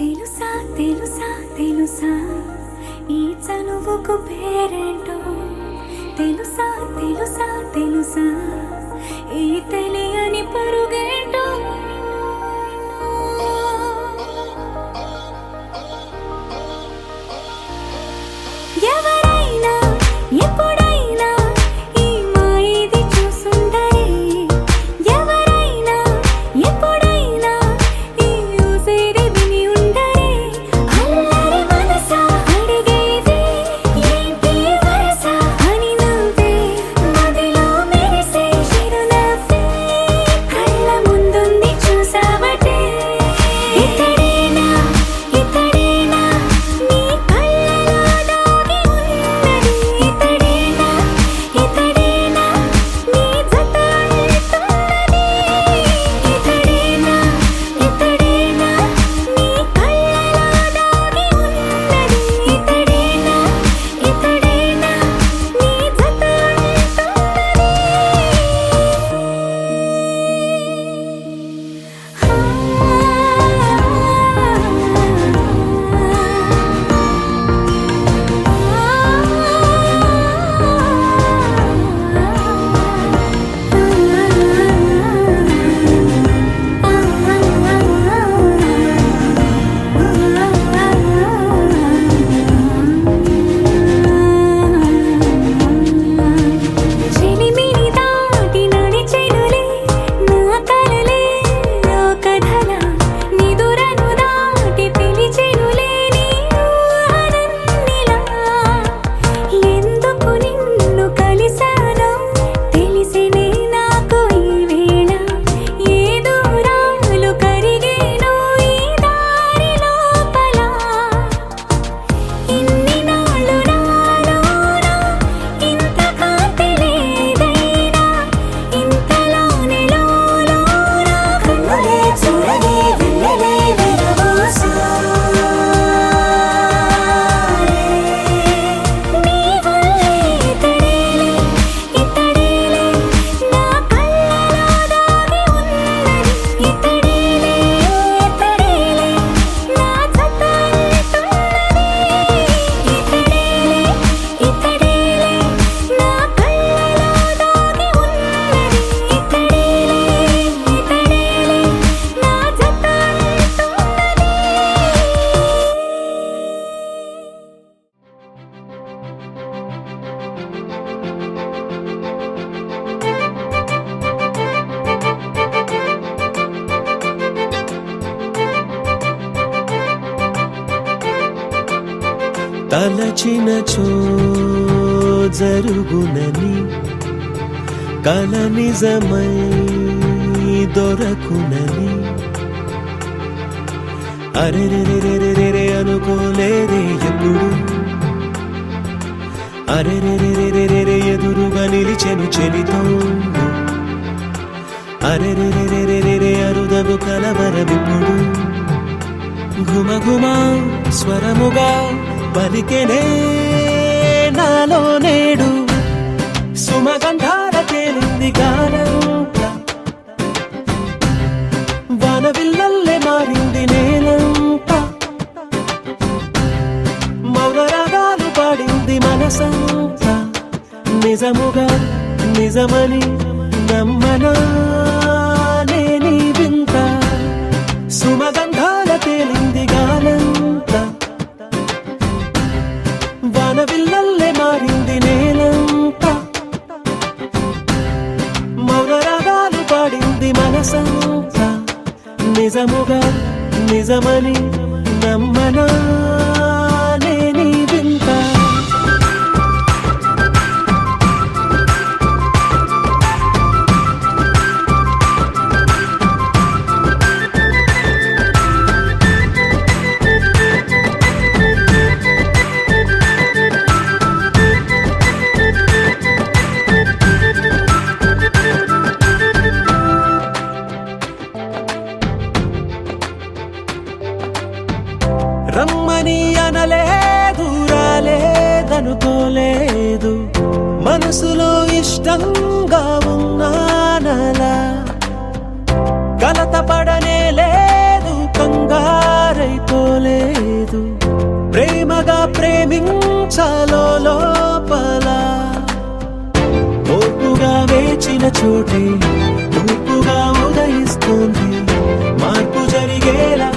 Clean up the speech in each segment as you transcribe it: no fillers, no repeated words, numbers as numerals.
తెలుసా తెలుసా తెలుసా ఈ చనువుకు పేరేంటో తెలుసా తెలుసా తెలుసా ఈ తెలియని పరుగేంటో ఎవరైనా ఎప్పుడైనా ఈ మాయది చూసుండరే ఎవరైనా ఎప్పుడైనా ఈ ఊసేది విని ఉండరే అల్లరి మనసా అడిగేది ఏంటి వరస అని నవ్వే మదిలో మెరిసే చిరునవ్వే కళ్ళ ముందుంది చూసావటే ఇతడేనా ఇతడేనా నీ కళ్ళలో దాగి ఉన్నది ఇతడేనా ఇతడేనా నీ జత అంటున్నది ఇతడేనా ఇతడేనా నీ కళ్ళలో దాగి ఉన్నది ఇతడేనా ఇతడేనా నీ జత చెలిమిని దాటి నడిచెనులే నా కలలే ఓ కథలా నిదురను దాటి పిలిచెనులే నీ ఊహలన్నిలా ఎందుకు నిన్ను కలిసానో తెలిసినే నాకు ఈ వేళ ఏ దూరాలు కరిగేనో ఈ దారి లోపల ఇన్ని నాళ్ళు నాలోన ఇంత కాంతి లేదైనా ఇంతలోనే లోలోన కన్నులే చూడని వెన్నెలే విరబోసారే నీ వల్లే ఇతడేలే ఇతడేలే నా కళ్ళలో దాగి ఉన్నది ఇతడేలే ఇతడేలే నా జత అంటున్నది ఇతడేలే ఇతడేలే నా కళ్ళలో దాగి ఉన్నది ఇతడేలే ఇతడేలే నా జత అంటున్నది తలచినచో జరుగునని కల నిజమై దొరకునని అరెరెరెరెరెరె అనుకోలేదే ఎప్పుడు అరెరెరెరెరెరె ఎదురుగా నిలిచెను చెలితోండు అరెరెరెరెరెరె అరుదగు కలవరమిప్పుడు ఘుమఘుమ స్వరముగా పలికెనే నాలో నేడు సుమగంధాల తేలింది గానంతా వానవిల్లల్లే మారింది నేలంతా మౌనరాగాలు పాడింది మనసంతా నిజముగా నిజమని నమ్మనా నేనీ వింత సుమగంధాల తేలింది గానంతా వానవిల్లల్లే మారింది నేలంతా మౌనరాగాలు పాడింది మనసంతా నిజముగా నిజమని నమ్మనా నేనీ వింత రమ్మని అనలేదు రాలేదనుకోలేదు మనసులో ఇష్టంగా ఉన్నానలా కలత పడనే లేదు కంగారైపోలేదు ప్రేమించాలో లోపల ఓర్పుగా వేచిన చోటే తూర్పుగా ఉదయిస్తుంది మార్పు జరిగేలా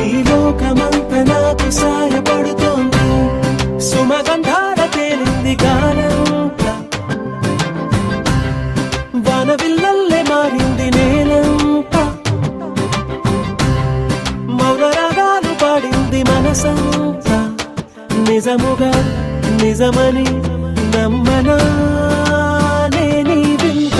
ఈ లోకమంత నాకు సాయపడుతోంది సుమగంధాల తేలింది గానంతా వానవిల్లల్లే మారింది నేలంతా మౌన రాగాలు పాడింది మనసంతా నిజముగా నిజమని నమ్మనా నేనీ వింత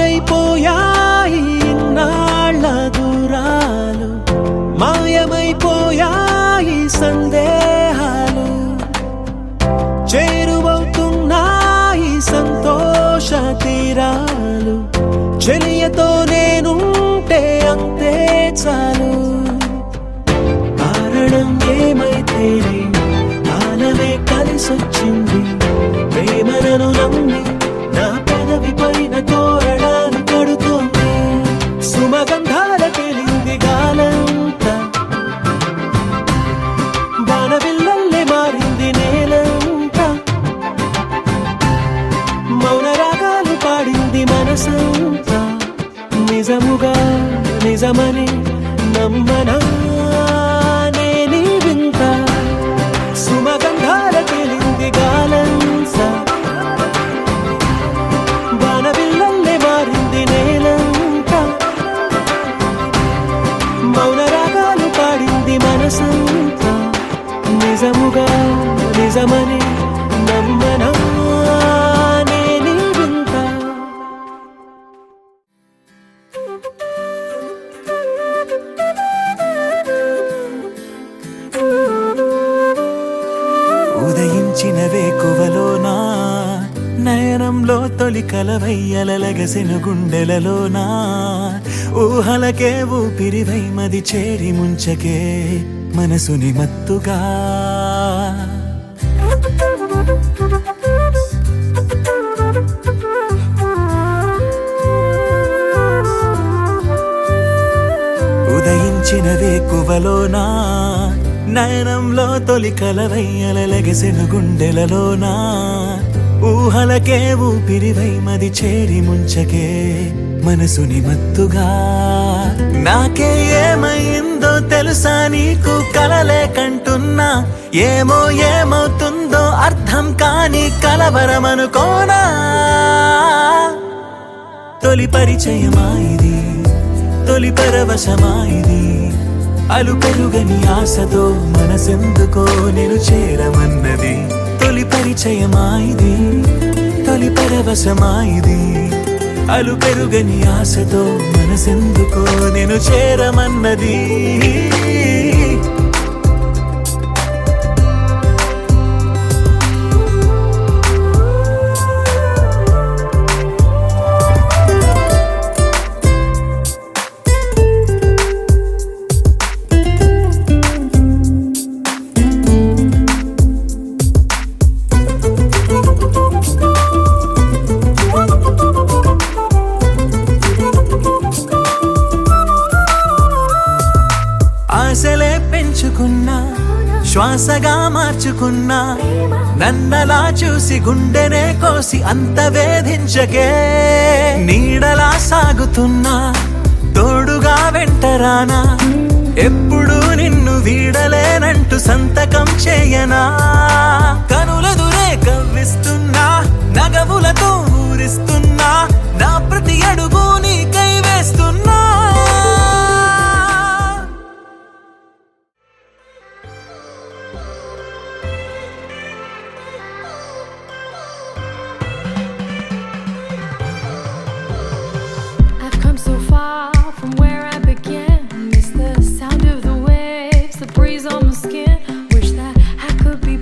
ఆవిరైపోయాయి ఇన్నాళ్ళ దూరాలు మాయమైపోయాయి సందేహాలు చేరువవుతున్నాయి సంతోష తీరాలు చెలియతో నేనుంటే అంతే చాలు కారణం ఏమైతేనే కాలమే కలిసొచ్చింది ప్రేమను నమ్మి నా పెదవి పైన తోరణాలు కడుతోంది సుమగంధాల తేలింది గాలంతా వానవిల్లల్లే మారింది నేలంతా మౌన రాగాలు పాడింది మనసంతా నిజముగా నిజమని నమ్మనా నేనీ వింత సుమగంధాల తేలింది గాలంతా వానవిల్లల్లే మారింది నేలంతా మౌన రాగాలు పాడింది మనసంతా నిజముగా నిజమని నమ్మనా నేనీ వింత ఉదయించిన వేకువలోనా నయనంలో తొలి కలవయ్యలగసెను గుండెలలోనా ఊహలకే ఊపిరివై మది చేరి ముంచకే మనసుని మత్తుగా ఉదయించిన వేకువలోనా నయనంలో తొలి కలవయ్యలగసెను గుండెలలోనా ఊహలకే ఊపిరివై మది చేరి ముంచకే మనసుని మత్తుగా నాకే ఏమైందో తెలుసా నీకు కలలే కంటున్నా ఏమో ఏమవుతుందో అర్థం కాని కలవరమనుకోనా తొలి పరిచయమా ఇది తొలి పరవశమా ఇది అలు పెరుగని ఆశతో మనసెందుకో నేను చేరమన్నది తొలి పరిచయమా ఇది తొలి పరవశమా ఇది అలు పెరుగని ఆశతో మనసెందుకో నేను చేరమన్నది ఆశలే పెంచుకున్నా శ్వాసగా మార్చుకున్నా నన్నలా చూసి గుండెనే కోసి అంత వేధించకే నీడలా సాగుతున్నా తోడుగా వెంటరానా ఎప్పుడు నిన్ను వీడలేనంటూ సంతకం చేయనా కనులదురే కవ్విస్తున్నా నగవులతో ఊరిస్తున్నా నా ప్రతి అడుగు నీకై వేస్తున్నా I've come so far from where I began. Miss the sound of the waves, the breeze on my skin. Wish that I could be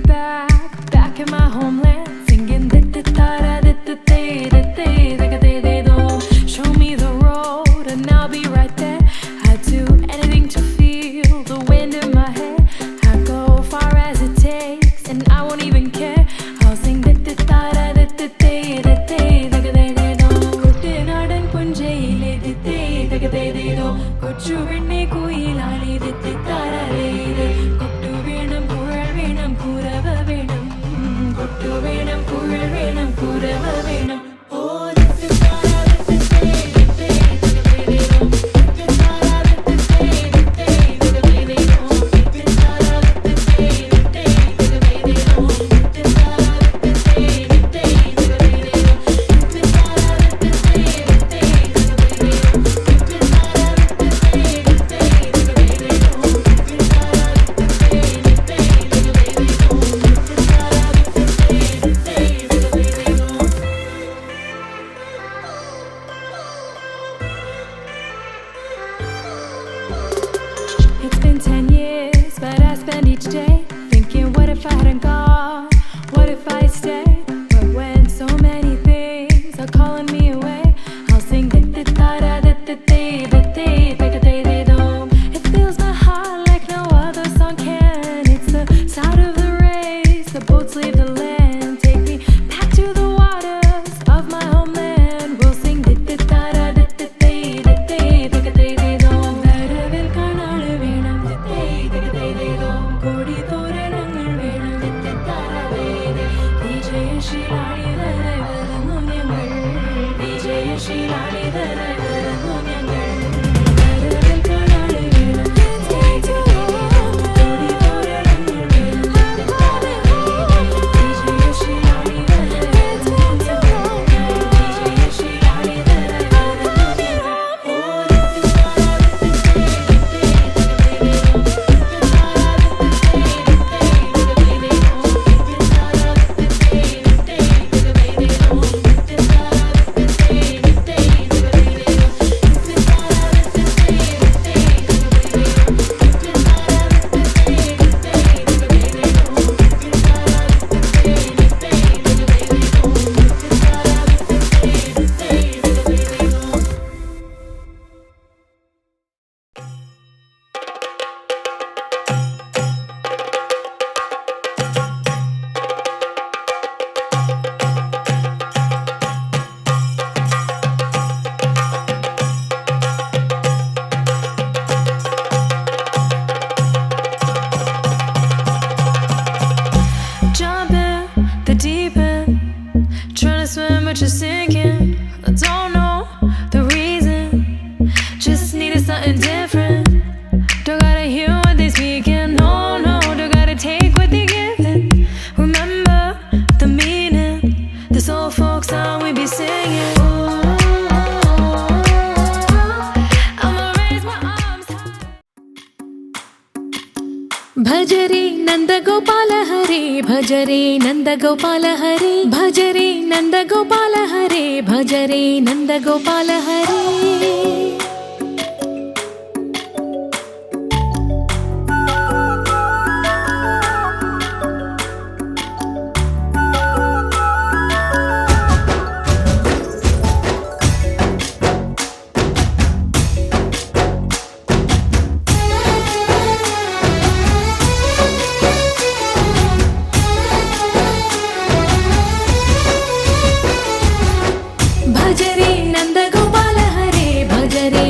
thinking, what if I hadn't gone? What if I stayed? But when so many things are calling me away, I'll sing it fills my heart like no other song can. It's the sound of the race, the boats leave the land. Take me back to the waters of my homeland. We'll sing വരവിൽ കാണാതെ വേണം കൊടി തോരണങ്ങൾ വേണം വിജയശീലാളിതരായി വരുന്നു ഞങ്ങൾ വിജയശീലാളിതരായി വരുന്നു ഞങ്ങൾ വരവിൽ കാണാതെ വേണം കൊടി തോരണങ്ങൾ വേണം വിജയശീലാളിതരായി വരുന്നു ഞങ്ങൾ വിജയശീലാളിതരായി Jump in the deep end, trying to swim but you're sinking. I don't know the reason, just needed something different. Don't gotta hear what they speaking, no, don't gotta take what they giving. Remember the meaning, this old folk song we be singing. I'ma raise my arms high. भजरे Nand Gopal हरे भजरे नंद गोपाल हरे भजरे नंद गोपाल हरे भजरे नंद गोपाल हरे भजरे नंद गोपाल हरे भजरे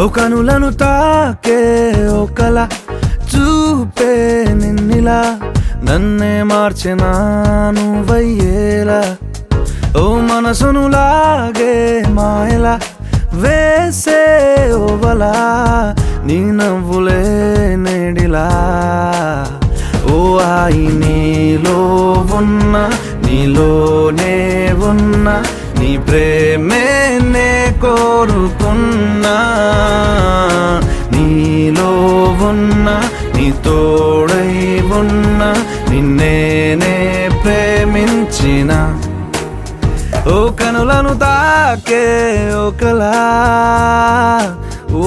ఓ కనులను తాకే ఓ కల చూపే నిన్నిలా నన్నే మార్చెనా నువ్వయ్యేలా ఓ మనసును లాగే మాయలా వేసే ఓవలా నీ నవ్వులే నేడిలా ఓ ఆయి నీలో ఉన్న నీలోనే ఉన్న నీ ప్రేమే నే కోరుకున్నా నీలో ఉన్న నీ తోడై ఉన్న నిన్నేనే ప్రేమించిన ఓ కనులను తాకే ఒకలా ఓ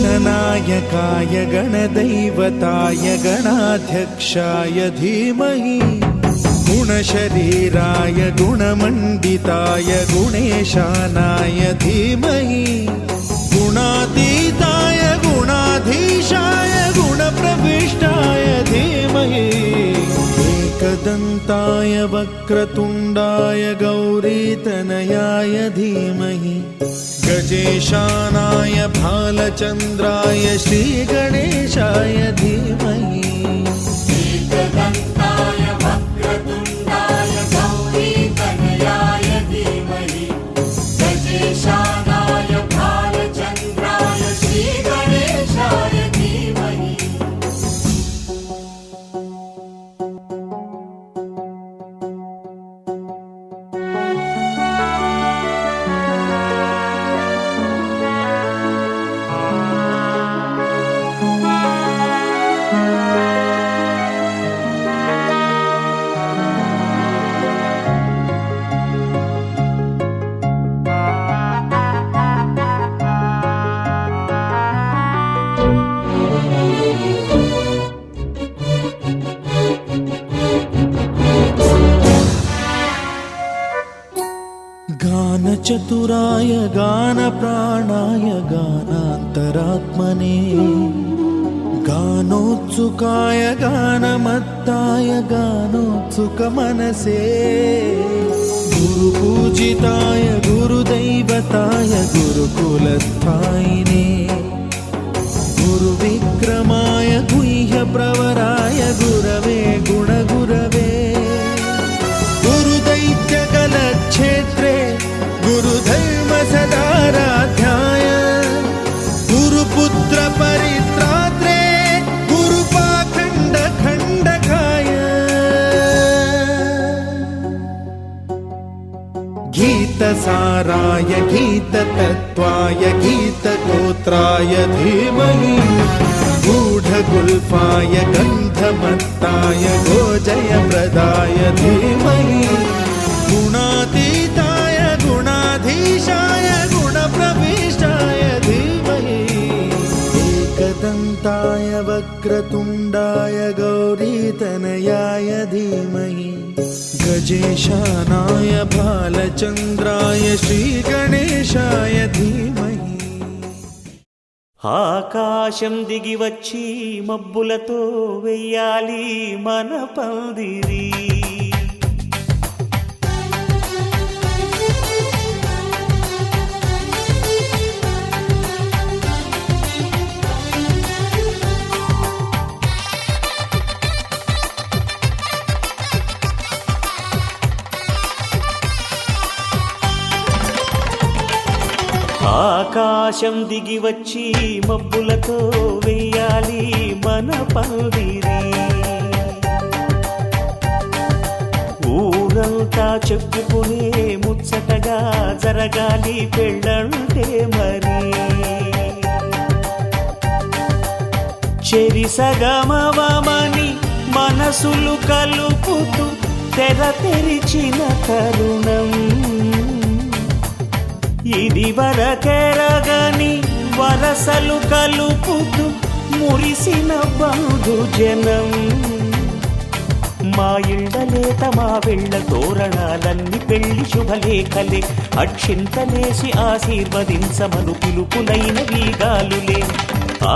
गणनायकाय गणदैवताय गणाध्यक्षाय धीमहि गुणशरीराय गुणमण्डिताय गुणेशानाय धीमहि गुणातीताय गुणाधीशाय गुणप्रविष्टाय धीमहि एकदन्ताय वक्रतुण्डाय गौरीतनयाय धीमहि गजेशानाय भालचन्द्राय श्रीगणेशाय धीमहि एकदन्ताय वक्रतुण्डाय गौरीतनयाय धीमहि गजेशानाय भालचन्द्राय श्रीगणेशाय धीमहि చతురాయ గాన ప్రాణాయ గానాంతరాత్మనే గానోత్సుకాయ గానమత్తాయ గానోత్సుక మనసే గురు పూజితాయ గురుదైవతాయ గురుకులస్థాయినే గురు విక్రమాయ గుహ్య ప్రవరాయ గురవే గుణగురవే గురుదైత్య కలక్షేత్రే గురుధర్మ సదారాధ్యాయ గురుపుత్ర పరిత్రాత్రే గురుపాఖండ ఖండకాయ గీతసారాయ గీతతత్వాయ గీతగోత్రాయ ధీమహి గూఢగుల్ఫాయ గంధమత్తాయ గోజయప్రదాయ ధీమహి గుణాతీతాయ గుణాధీశాయ గుణప్రవిష్టాయ ధీమహి एकदन्ताय वक्रतुण्डाय गौरीतनयाय धीमहि गजेशानाय बालचन्द्राय श्रीगणेशाय धीमहि ఆకాశం దిగి వచ్చి మబ్బులతో వెయ్యాలి మన పందిరి ఆకాశం దిగి వచ్చి మబ్బులతో వెయ్యాలి మన పందిరి ఊరంతా చెప్పుకునే ముచ్చటగా జరగాలి పెళ్ళంటే మరి చెరిసగమవమని మనసులు కలుపుతూ తెర తెరిచిన తరుణం ఇది వరకెరగని వరసలు కలుపుతూ మురిసిన బంధుజనం మా ఇళ్ళలేత మా వెళ్ళ తోరణాలన్నీ పెళ్లి శుభలేఖలే అక్షింతలేసి ఆశీర్వదించమను పిలుపులైన వీగాలులే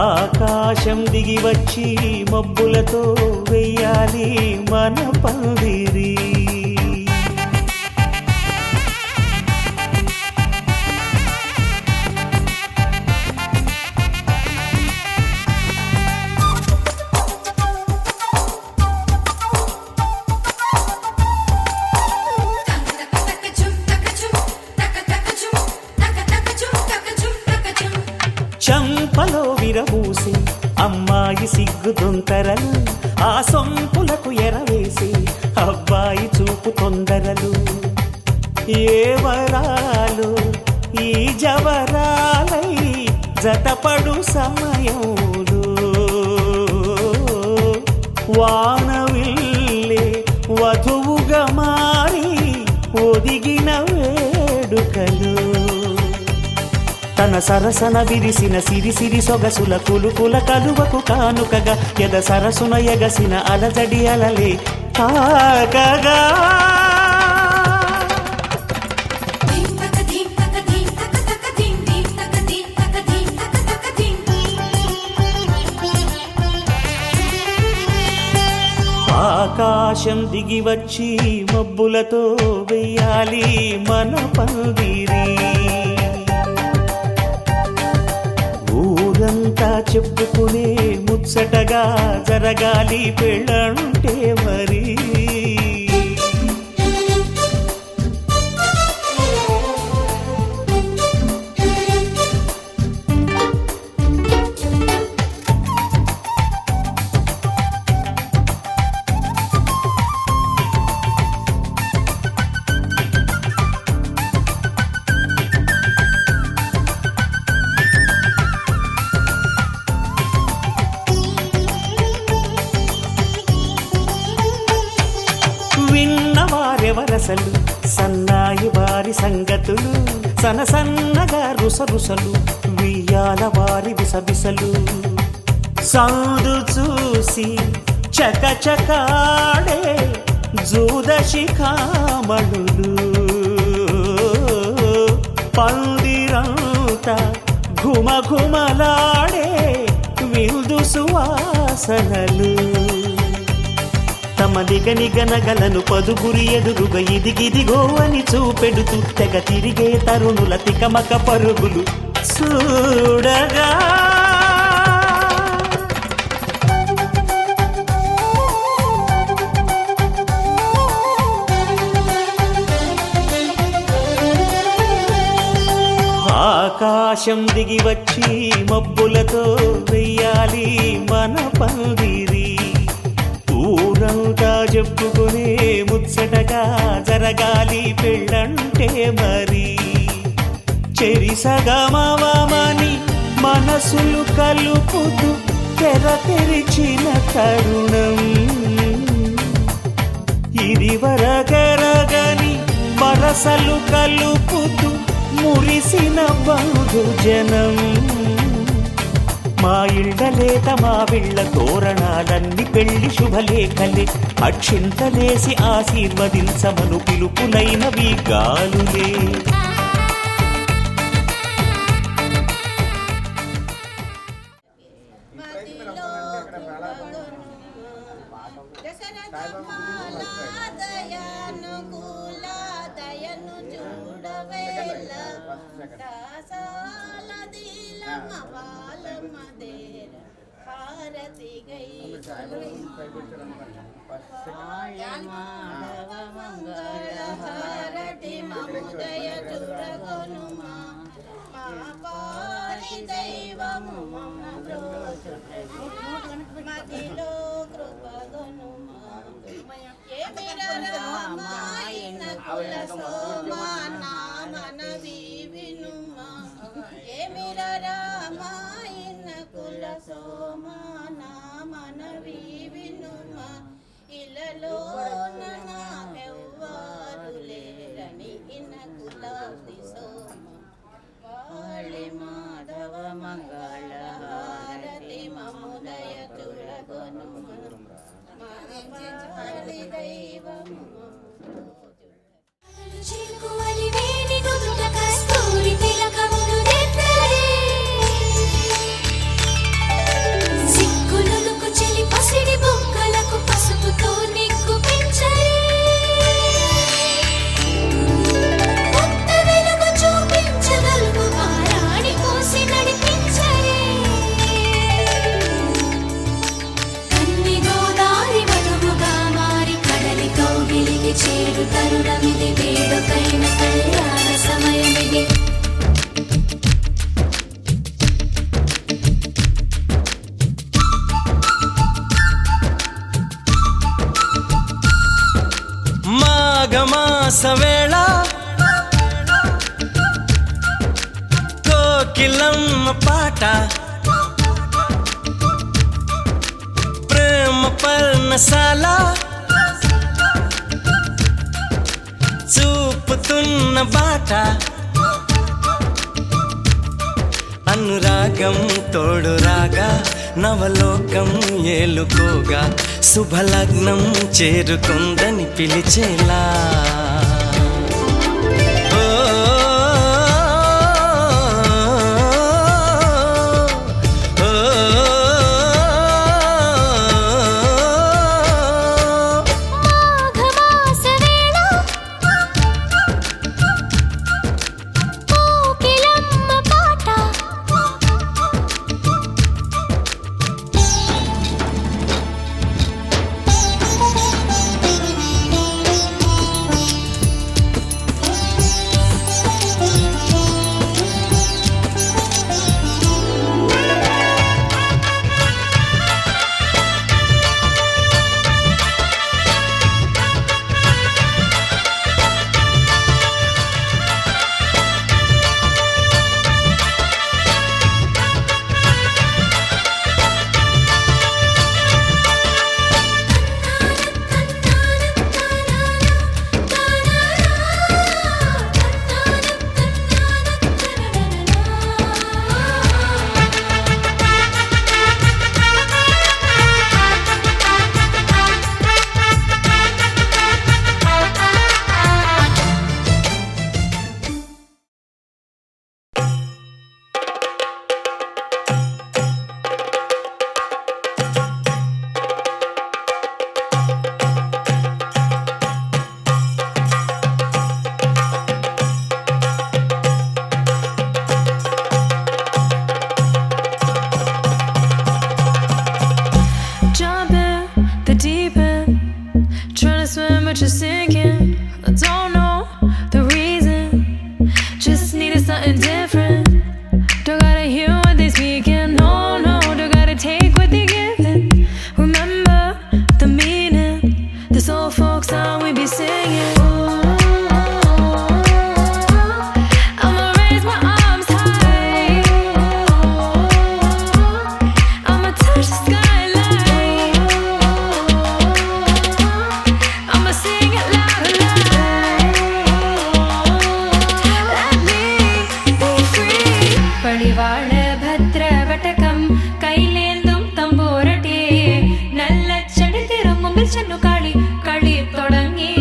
ఆకాశం దిగి వచ్చి మబ్బులతో వెయ్యాలి మన పందిరి చంపలో విరబూసి అమ్మాయి సిగ్గు దొంతరలు ఆ సొంపులకు ఎరవేసి అబ్బాయి చూపు తొందరలు ఏ వరాలు ఈ జవరాలై జతపడు సమయంలో వానవిల్లే వధువుగా మారి ఒదిగిన వేడుకలు తన సరసన విరిసిన సిరిసిరి సొగసుల కులుకుల కలువకు కానుకగా ఎద సరసున ఎగసిన అలజడి అలలే తాకగా ఆకాశం దిగి వచ్చి మబ్బులతో వెయ్యాలి మన పందిరి ఊరంతా చెప్పుకునే ముచ్చటగా జరగాలి పెళ్ళంటే మరి విన్నవారెవరసలు సన్నాయి వారి సంగతులు సనసన్నగా రుసరుసలు వియ్యాల వారి విసవిసలు సౌదు చూసి చకచకాడే జూద శిఖామణులు పందిరంతా ఘుమఘుమలాడే విందు సువాసనలు తమ నిగనిగనగలను పదుగురి ఎదురుగా ఇదిగిదిగో అని చూపెడుతూ తెగ తిరిగే తరుణుల తికమక పరుగులు చూడగా ఆకాశం దిగి వచ్చి మబ్బులతో వెయ్యాలి మన పందిరి ఊరంతా చెప్పుకునే ముచ్చటగా జరగాలి పెళ్ళంటే మరి చెరిసగమవమని మనసులు కలుపుతూ తెర తెరిచిన తరుణం ఇది వరగరగని వరసలు కలుపుతూ మురిసిన బంధుజనం మా ఇళ్ళలేత మా విళ్ళ తోరణాలన్నీ పెళ్లి శుభలేఖలే అక్షింతలేసి ఆశీర్వదించమను పిలుపులైనవి గాలులే హారతి మముదయ చూడగొనుమా మా పాలి దైవము మదిలో కృపగొనుమా ఏమిరమాయన కుల సోమా నామనవి వినుమా ఏమిరమాయన కుల సోమా నామనవి వినుమా ఇలలో నాకెవ్వారు లేరని ఇన కులాది సోమ వాళి మాధవ మంగళ హారతి మముదయ తులగొను మాలి దైవము చిలుకువలి వేణి నుదుట కస్తూరి తిలకములు నెత్తరే సిగ్గులకు చెలి పసిడి బొక్కలకు పసుపుతో నిగ్గు పెంచరే కొత్త వెలుగు చూపించగలుగు వారాడి పోసి నడిపించరే కన్ని గోదారి వధువుగా మారి కడలి కౌగిలికి చేరు తరుణమిది వేడుకైన కళ్యాణ సమయమిది మాఘమాస వేళ కోకిలమ్మ పాట ప్రేమ పర్ణశాల చూపుతున్న బాట అనురాగం తోడు రాగా నవలోకం ఏలుకోగా శుభలగ్నం చేరుకుందని పిలిచేలా to swim, but you're sinking. I don't know the reason. Just needed something different. Don't gotta hear what they speaking. No, no, don't gotta take what they giving. Remember the meaning. This old folk song we be singing. I'ma raise my arms high. I'ma touch the skyline. I'ma sing it loud and loud. Let me be free. பழிவாழ பத்ர வட்டகம் கைலேந்தும் தம்போரட்டே நல்ல செடி திரும்பும் சென்னு காளி களி தொடங்கி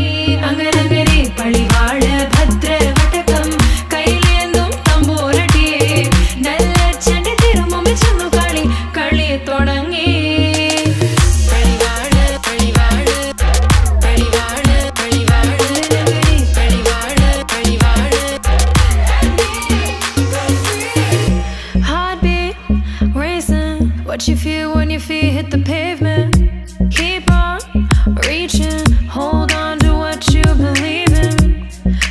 அங்கரங்கரே பழிவாழ பத்ர வட்டகம் கைலேந்தும் தம்போரட்டே நல்ல செடி திரும்பும் சென்னு காளி களி தொடங்கி பழிவாழ பழிவாழ பழிவாழ பழிவாழ பழிவாழ பழிவாழ Heartbeat racing. What you feel when your feet hit the pavement? Keep on reaching. Hold on to what you believe in.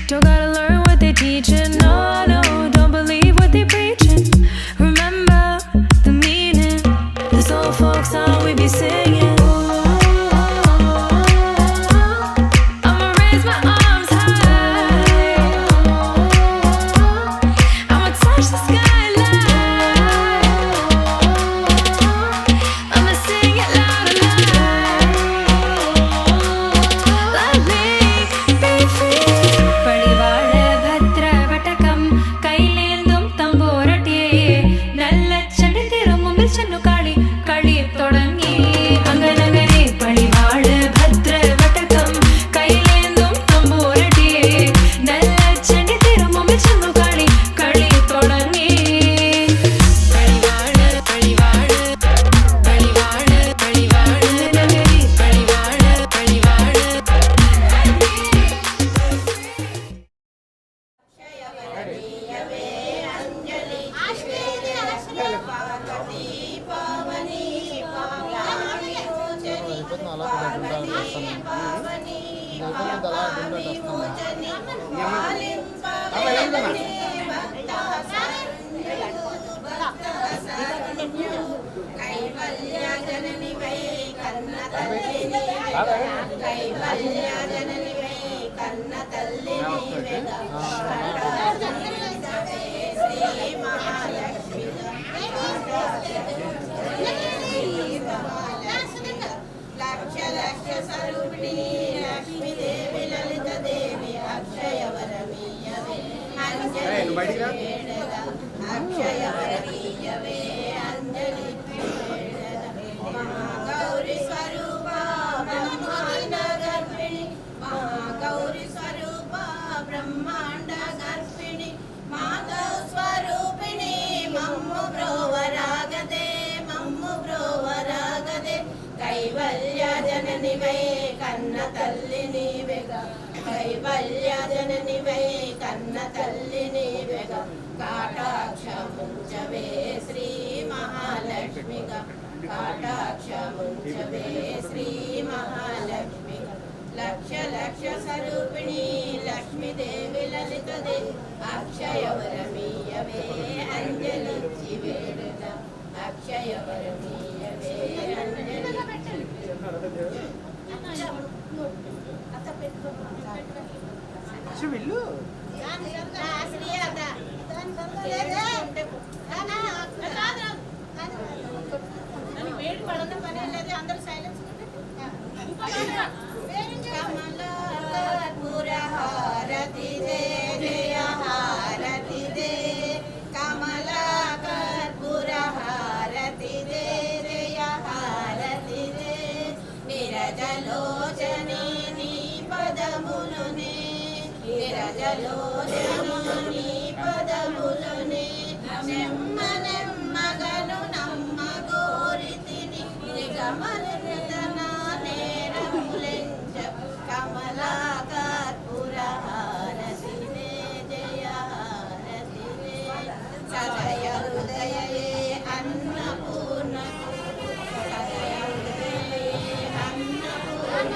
Don't gotta learn what they teaching. No, no, don't believe what they preaching. Remember the meaning. This old folk song we be singing. I'ma raise my arms high. I'ma touch the skyline. I'ma sing it loud and loud. Let me be free. பழிவாழ பத்ர வட்டகம் கைலேந்தும் தம்போரட்டே நல்ல செடி திரும்பும் சென்னு காளி களி தொடங்கி அங்கனங்கரே பழிவாழ பத்ர வட்டகம் கைலேந்தும் தம்போரட்டே நல்ல செடி திரும்பும் சென்னு காளி களி தொடங்கி பழிவாழ பழிவாழ பழிவாழ பழிவாழ நகரி பழிவாழ பழிவாழ గౌరి స్వరూప బ్రహ్మాండ గర్భిణి మహాగౌరి స్వరూప బ్రహ్మాండ గర్భిణి మాధవ స్వరూపిణి మమ్ము బ్రోవరాగదే మమ్ము బ్రోవరాగదే కైవల్య జనని వై కన్న తల్లి నీవెగా కైవల్య జనని వై కన్న తల్లి నీవెగా కాటాక్షముంచవే శ్రీ మహాలక్ష్మిగా కాటాక్షముంచవే శ్రీ మహాలక్ష్మిగా లక్ష లక్ష స్వరూపిణి లక్ష్మీదేవి లలితదే అక్షయవరమీయవే అంజలిచ్చి వేడుద అక్షయవరమీయవే అంజలిచ్చి వేడి పడన పని లేదు అందరూ సైలెన్స్ హారతి జయ జయ హారతి దే కమలా కర్పూర హారతి దే జయ హారతి దే నిరజలోచని నీ పదములునే నిరజలోచని నీ పదములునే నెమ్మ నెమ్మగను నమ్మ గోరితిని నిగమన నేరములెంచ కమలా కర్పూర హారతి దే జయ హారతి దే సదయ హృదయే అన్నపూర్ణ సదయ హృదయే అన్నపూర్ణ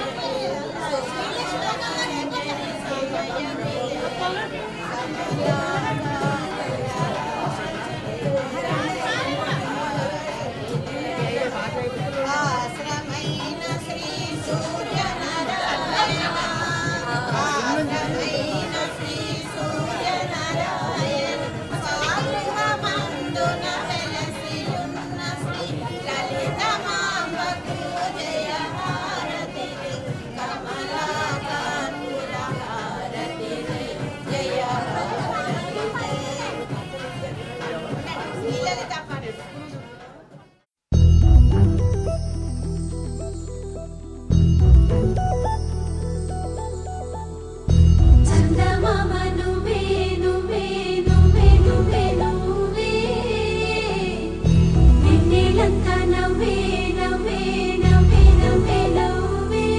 నవ్వే నవ్వే నవ్వే నవ్వే నవ్వే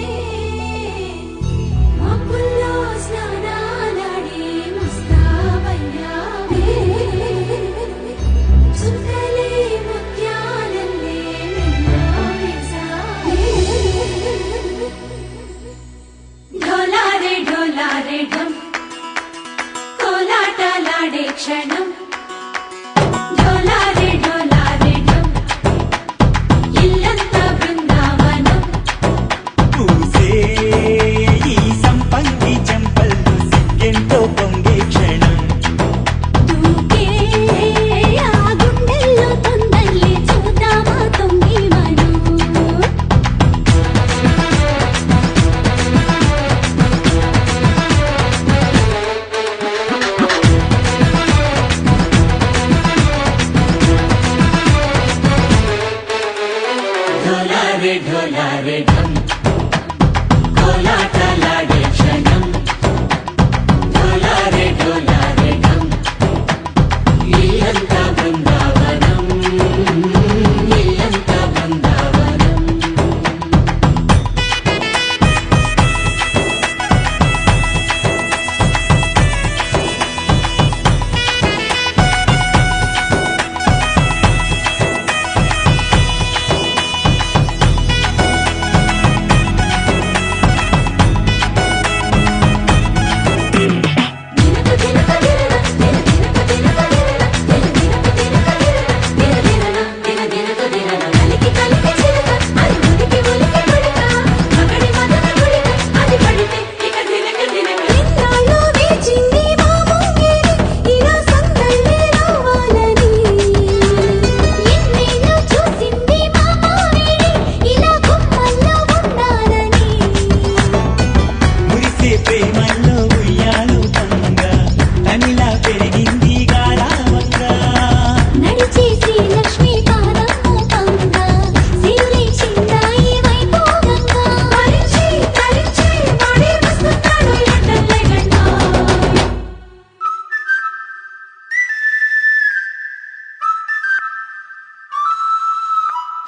మబ్బుల్లో స్నానాలాడి ముస్తాబయ్యావే చుక్కలే ముత్యాలల్లే మెన్నావేశావే ఢోలారే ఢోలారే ఢం కోలాటలాడే క్షణం ఢోలారే ఢోలారే ఢం ఇల్లంతా బృందావనం పూసే ఈ సంపంగి చెంపలు సిగ్గెంతో పొంగే క్షణం దూకే ఆ గుండెల్లో తొందల్లి చూద్దామా తొంగి మనం ढोलारे ढोलारे ढम कोलाटलाडे क्षणम ढोलारे ढोलारे ढम इल्लंता बृंदावनम इल्लंता बृंदावनम దినక దినక దినన కలికి కలికి చిలక అది ఉలికి ఉలికి పుడక మగడి మదన గుడిక అది పడితే ఇక దినక దినక ఇన్నాళ్ళు వేచింది మా ముంగేరి ఇలా సందళ్ళే రావాలని ఎన్నేళ్ళు చూసింది మా మావేడి ఇలా గుమ్మల్లో ఉండాలని మురిసే ప్రేమల్లో ఉయ్యాలు పంగ తమిళ పెరిగింది గారావంగా నడిచే శ్రీలక్ష్మి పాదము పంగ సిరి చిందాయి వైభోగంగా తరించి తరించి మడి వస్తున్నాడు ఎండలే గంట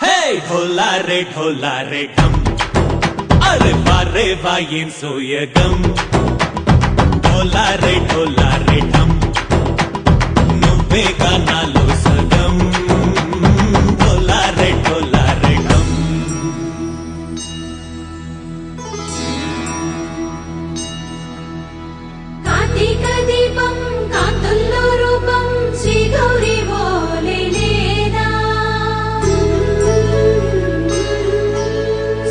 హే ఢోలా రే ఢమ్ అరే బారే వాయిం సోయగం ఢోలా రే ఢమ్ నువ్వే గానాలో సగం ఢోలా రే ఢమ్ కార్తీక దీపం కాంతుల్లో రూపం శ్రీ గౌరీ ఓలే లేదా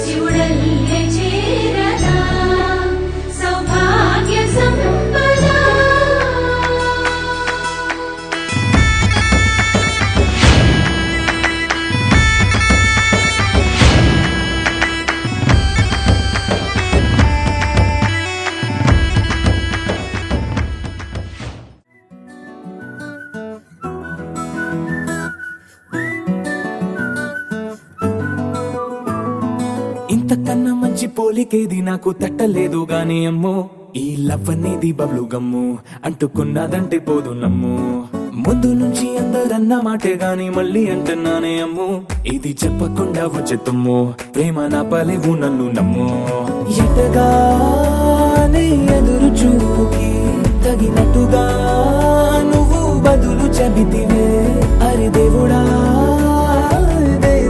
శివుడల్లే చేరదా సౌభాగ్య సంపద ఇంతకన్నా మంచి పోలికేది నాకు తట్టలేదు గాని అమ్మో ఈ లవ్ అనేది బబ్లు గమ్ము అంటుకున్నదంటే పోదు నమ్ము ముందు నుంచి అందరన్న మాటే గాని మళ్ళీ అంటున్నానే అమ్ము ఇది చెప్పకుండా వచ్చే తుమ్ము ప్రేమ నా పలేవు నన్ను నమ్ము ఎటగానే ఎదురు చూపుకి తగినట్టుగా నువ్వు బదులు చెబితివే అరే దేవుడా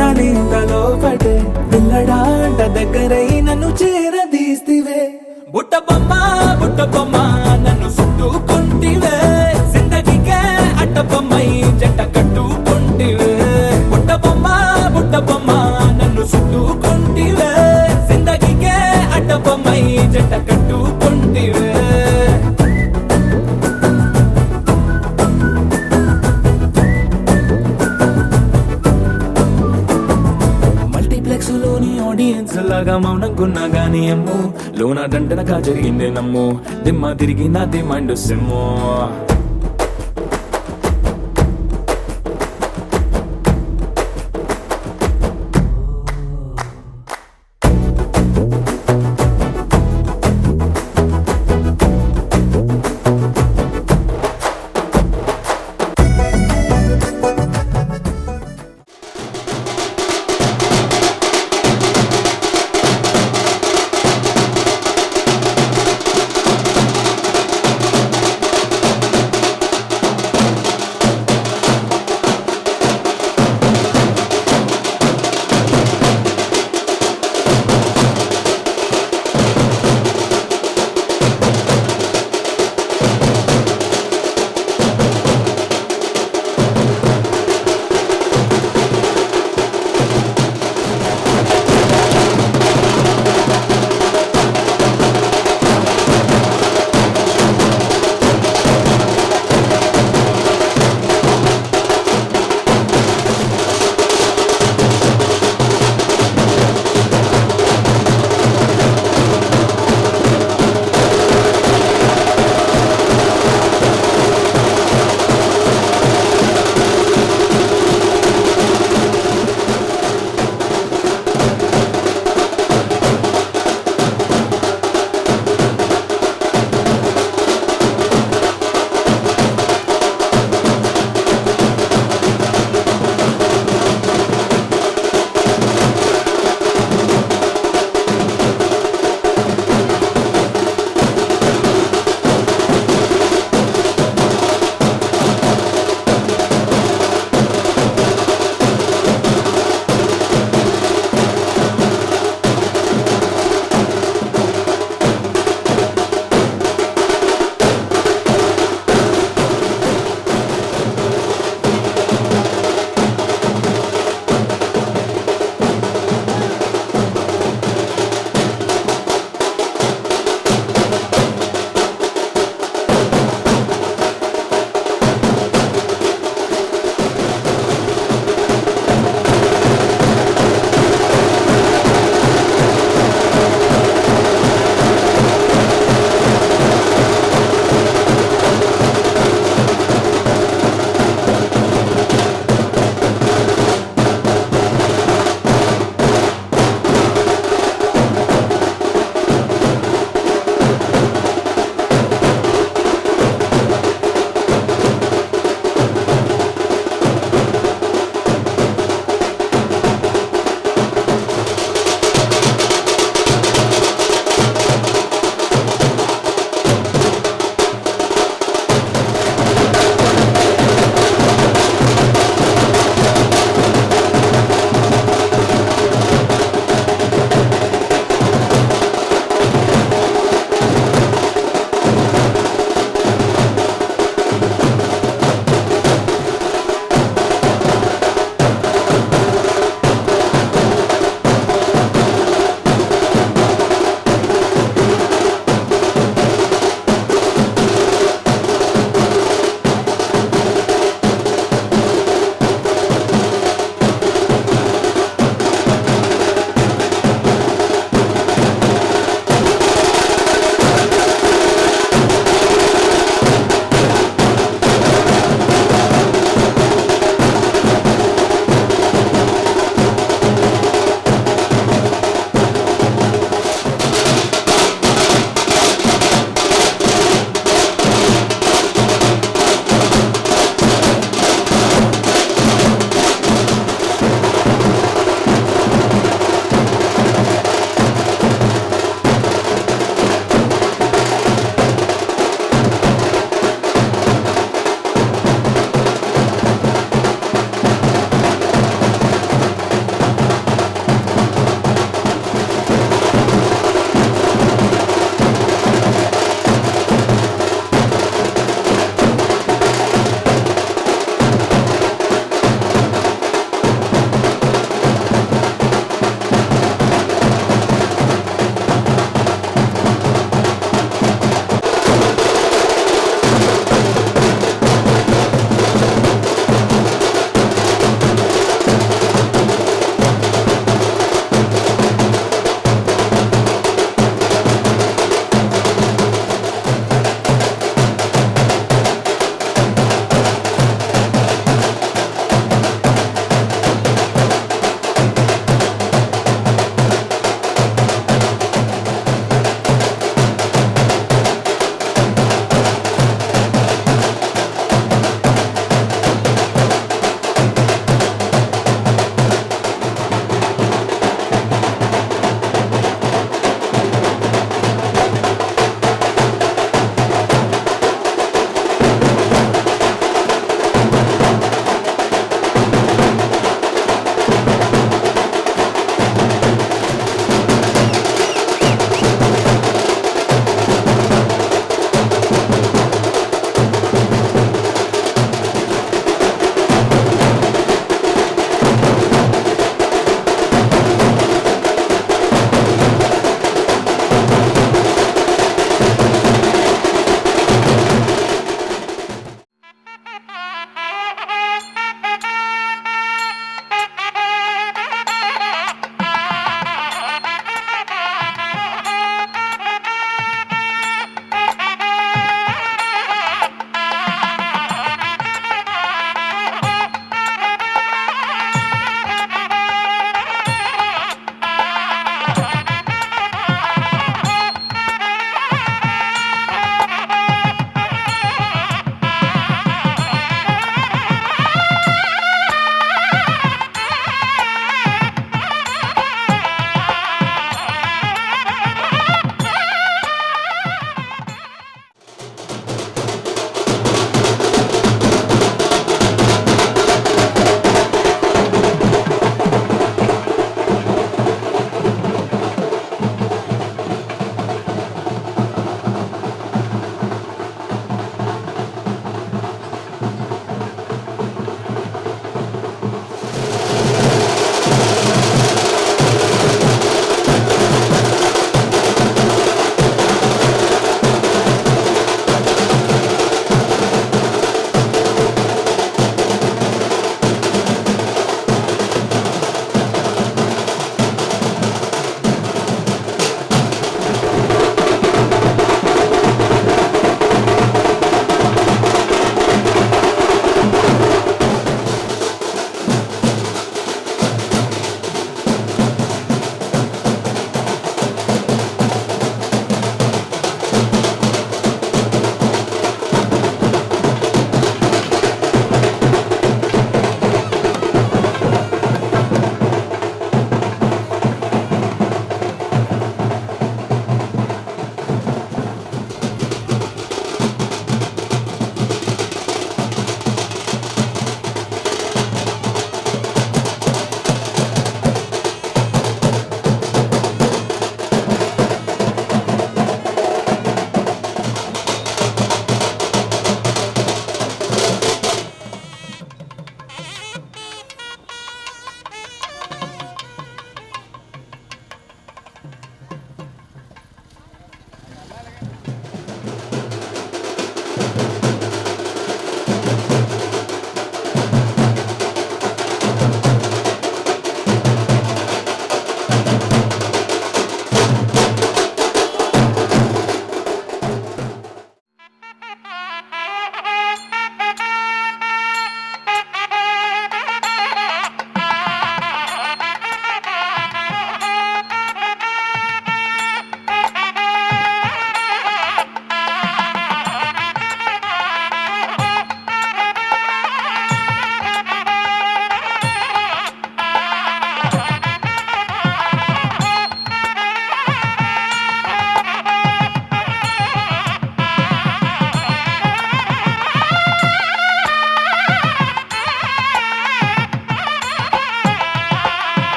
దానింతలో పడే పిల్లడాంట దగ్గరై నన్ను చేరదీస్తివే బుట్ట బొమ్మ నన్ను చుట్టుకుంటివే జిందగీకే అట్ట బొమ్మై జంట కట్టుకుంటివే బుట్ట బొమ్మ నన్ను చుట్టుకుంటివే జిందగీకే అట్ట బొమ్మై జంట కట్టుకుంటివే మల్టీప్లెక్స్ లోని ఆడియన్స్ లాగా మౌనంకున్నా గానీ అమ్ము లోన దండనగా జరిగిందే నమ్ము దిమ్మ తిరిగి నాది మైండ్ సిమ్ము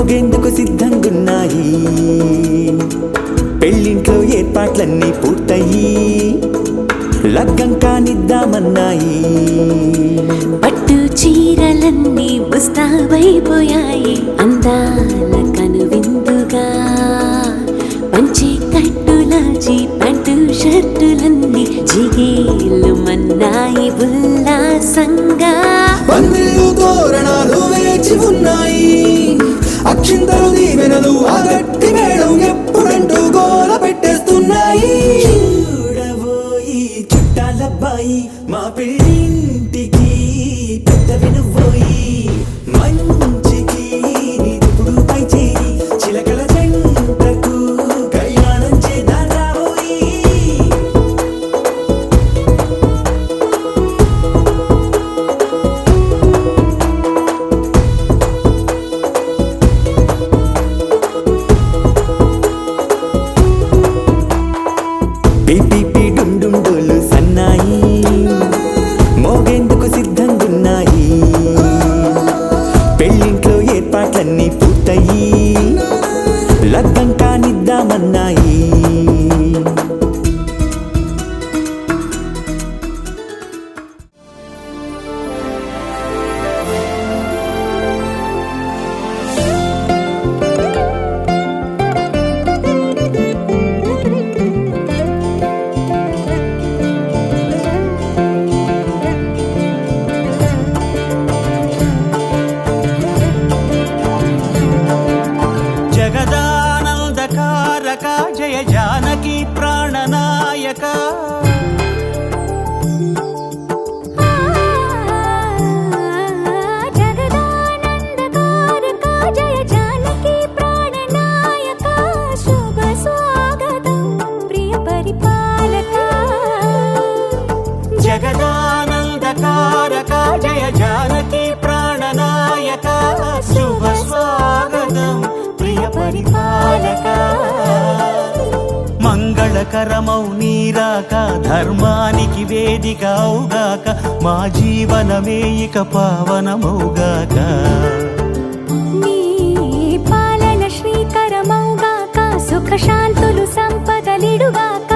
మోగేందుకు సిద్ధంగున్నాయి పెళ్ళింట్లో ఏర్పాట్లన్నీ పూర్తయి లగ్గం కానిద్దామన్నాయి పట్టు చీరలన్నీ ముస్తాబైపోయాయి అందాల కనువిందుగా పంచి కట్టులాచి ప్యాంటు షర్టులన్నీ జిగేలు మన్నాయి ఉల్లాసంగా పందిళ్ళు తోరణాలు వేచి ఉన్నాయి అక్షింతలు దీవెనలు ఆ గట్టి మేడం ఎప్పుడంటూ గోల పెట్టేస్తున్నాయి చూడబోయి చుట్టాలబ్బాయి మా పెళ్ళింటికి పెద్ద వినుబోయి మంచికి నిదుపుడు పై చేయి చిలకల జంటకు కళ్యాణం చేద్దాం రాబోయి పిపి డుమ్ డుమ్ డోలు సన్నాయి మోగేందుకు సిద్ధంగున్నాయి పెళ్ళింట్లో ఏర్పాట్లన్నీ పూర్తయి లగ్గం కానిద్దామన్నాయి జగదానందకారక జయ జానకి ప్రాణనాయక జగదానందకారక జయ జానకి ప్రాణనాయక శుభ స్వాగతం ప్రియ పరిపాలక జగదానందకారక జయ జానకి ప్రాణనాయక శుభ స్వాగతం ప్రియ పరిపాలక మంగళకరమౌ నీరాక ధర్మానికి వేదిక అవుగాక మా జీవనమే ఇక పావనమౌగాక నీ పాలన శ్రీకరమౌగాక సుఖ శాంతులు సంపదలిడుగాక